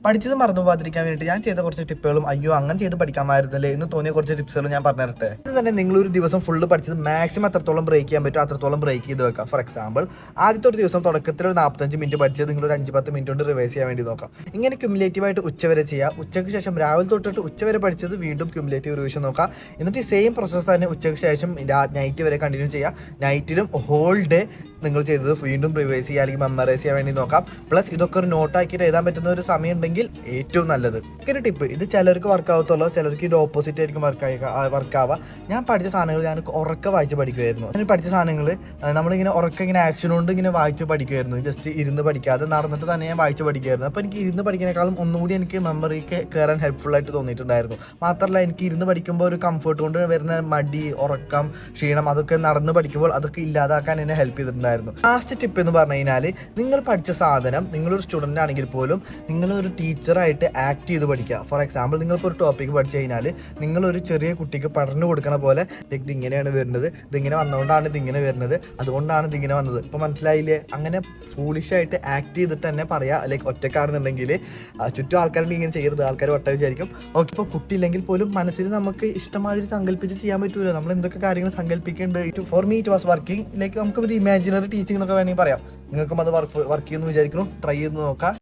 പഠിച്ചത് മറന്നു പോകാതിരിക്കാൻ വേണ്ടിയിട്ട് ഞാൻ ചെയ്ത കുറച്ച് ടിപ്പുകളും അയ്യോ അങ്ങനെ ചെയ്ത് പഠിക്കാമായിരുന്നല്ലേ എന്ന് തോന്നിയ കുറച്ച് ടിപ്സുകളും ഞാൻ പറഞ്ഞു തരട്ടെ. ഇത് തന്നെ നിങ്ങളൊരു ദിവസം ഫുള്ള് പഠിച്ചത് മാക്സിമം എത്രത്തോളം ബ്രേക്ക് ചെയ്യാൻ പറ്റും അത്രത്തോളം ബ്രേക്ക് ചെയ്ത് വെക്കാം. ഫോർ എക്സാമ്പിൾ ആദ്യത്തെ ഒരു ദിവസം തുടക്കത്തിൽ ഒരു 45 മിനിറ്റ് പഠിച്ചത് നിങ്ങൾ ഒരു 5-10 മിനിറ്റ് കൊണ്ട് റിവൈസ് ചെയ്യാൻ വേണ്ടി നോക്കാം. ഇങ്ങനെ ക്യുമുലേറ്റീവായിട്ട് ഉച്ചവരെ ചെയ്യുക. ഉച്ചയ്ക്ക് ശേഷം രാവിലെ തൊട്ടിട്ട് ഉച്ചവരെ പഠിച്ചത് വീണ്ടും ക്യുമുലേറ്റീവ് റിവിഷൻ നോക്കാം. എന്നിട്ട് ഈ സെയിം പ്രോസസ്സ് തന്നെ ഉച്ചയ്ക്ക് ശേഷം നൈറ്റ് വരെ കണ്ടിന്യൂ ചെയ്യുക. നൈറ്റിലും ഹോൾ ഡേ നിങ്ങൾ ചെയ്തത് വീണ്ടും റിവൈസ് ചെയ്യുക അല്ലെങ്കിൽ മെമ്മറൈസ് ചെയ്യാൻ വേണ്ടി നോക്കാം. പ്ലസ് ഇതൊക്കെ ഒരു നോട്ടാക്കിയിട്ട് എഴുതാൻ പറ്റുന്ന ഒരു സമയം ഉണ്ടെങ്കിൽ ഏറ്റവും നല്ലത്. ഇങ്ങനെ ടിപ്പ് ഇത് ചിലർക്ക് വർക്ക് ആവത്തുള്ളൂ, ചിലർക്ക് ഇത് ഓപ്പോസിറ്റ് ആയിരിക്കും വർക്ക് ആവുക. ഞാൻ പഠിച്ച സാധനങ്ങൾ ഞാൻ ഉറക്കെ വായിച്ച് പഠിക്കുമായിരുന്നു. ഞാൻ പഠിച്ച സാധനങ്ങൾ നമ്മളിങ്ങനെ ഉറക്കെ ഇങ്ങനെ ആക്ഷൻ കൊണ്ട് ഇങ്ങനെ വായിച്ച് പഠിക്കുമായിരുന്നു. ജസ്റ്റ് ഇരുന്ന് പഠിക്കാതെ നടന്നിട്ട് തന്നെ ഞാൻ വായിച്ച് പഠിക്കുമായിരുന്നു. അപ്പോൾ എനിക്ക് ഇരുന്ന് പഠിക്കുന്നതിനേക്കാളും ഒന്നുകൂടി എനിക്ക് മെമ്മറിക്ക് കയറാൻ ഹെൽപ്ഫുൾ ആയിട്ട് തോന്നിയിട്ടുണ്ടായിരുന്നു. മാത്രമല്ല എനിക്ക് ഇരുന്ന് പഠിക്കുമ്പോൾ ഒരു കംഫർട്ട് കൊണ്ട് വരുന്ന മടി, ഉറക്കം, ക്ഷീണം അതൊക്കെ നടന്ന് പഠിക്കുമ്പോൾ അതൊക്കെ ഇല്ലാതാക്കാൻ എന്നെ ഹെൽപ്പ് ചെയ്തിട്ടുണ്ടായിരുന്നു. ലാസ്റ്റ് ടിപ്പ് എന്ന് പറഞ്ഞു കഴിഞ്ഞാൽ നിങ്ങൾ പഠിച്ച സാധനം നിങ്ങളൊരു സ്റ്റുഡൻ്റ് ആണെങ്കിൽ പോലും നിങ്ങളൊരു ടീച്ചറായിട്ട് ആക്ട് ചെയ്ത് പഠിക്കുക. ഫോർ എക്സാമ്പിൾ നിങ്ങളിപ്പോൾ ഒരു ടോപ്പിക്ക് പഠിച്ചു കഴിഞ്ഞാൽ നിങ്ങളൊരു ചെറിയ കുട്ടിക്ക് പഠനം കൊടുക്കണ പോലെ ഇതിങ്ങനെയാണ് വരുന്നത്, ഇതിങ്ങനെ വന്നുകൊണ്ടാണ് ഇതിങ്ങനെ വരുന്നത്, അതുകൊണ്ടാണ് ഇതിങ്ങനെ വന്നത്, ഇപ്പോൾ മനസ്സിലായില്ലേ? അങ്ങനെ ഫൂളിഷായിട്ട് ആക്ട് ചെയ്തിട്ട് തന്നെ പറയാം. ലൈക്ക് ഒറ്റക്കാണെന്നുണ്ടെങ്കിൽ ചുറ്റും ആൾക്കാരുണ്ടെങ്കിൽ ഇങ്ങനെ ചെയ്യരുത്, ആൾക്കാർ ഒട്ട വിചാരിക്കും. ഓക്കെ, ഇപ്പോൾ കുട്ടിയില്ലെങ്കിൽ പോലും മനസ്സിൽ നമുക്ക് ഇഷ്ടമാതിരി സങ്കല്പിച്ച് ചെയ്യാൻ പറ്റൂല. നമ്മൾ എന്തൊക്കെ കാര്യങ്ങൾ സങ്കല്പിക്കേണ്ടത്. For me it was working. Like നമുക്ക് ഒരു ഇമാജിനറി ടീച്ചിങ് എന്നൊക്കെ വേണമെങ്കിൽ പറയാം. നിങ്ങൾക്കും അത് വർക്ക് ചെയ്യുമെന്ന് വിചാരിക്കുന്നു. ട്രൈ ചെയ്ത് നോക്കാം.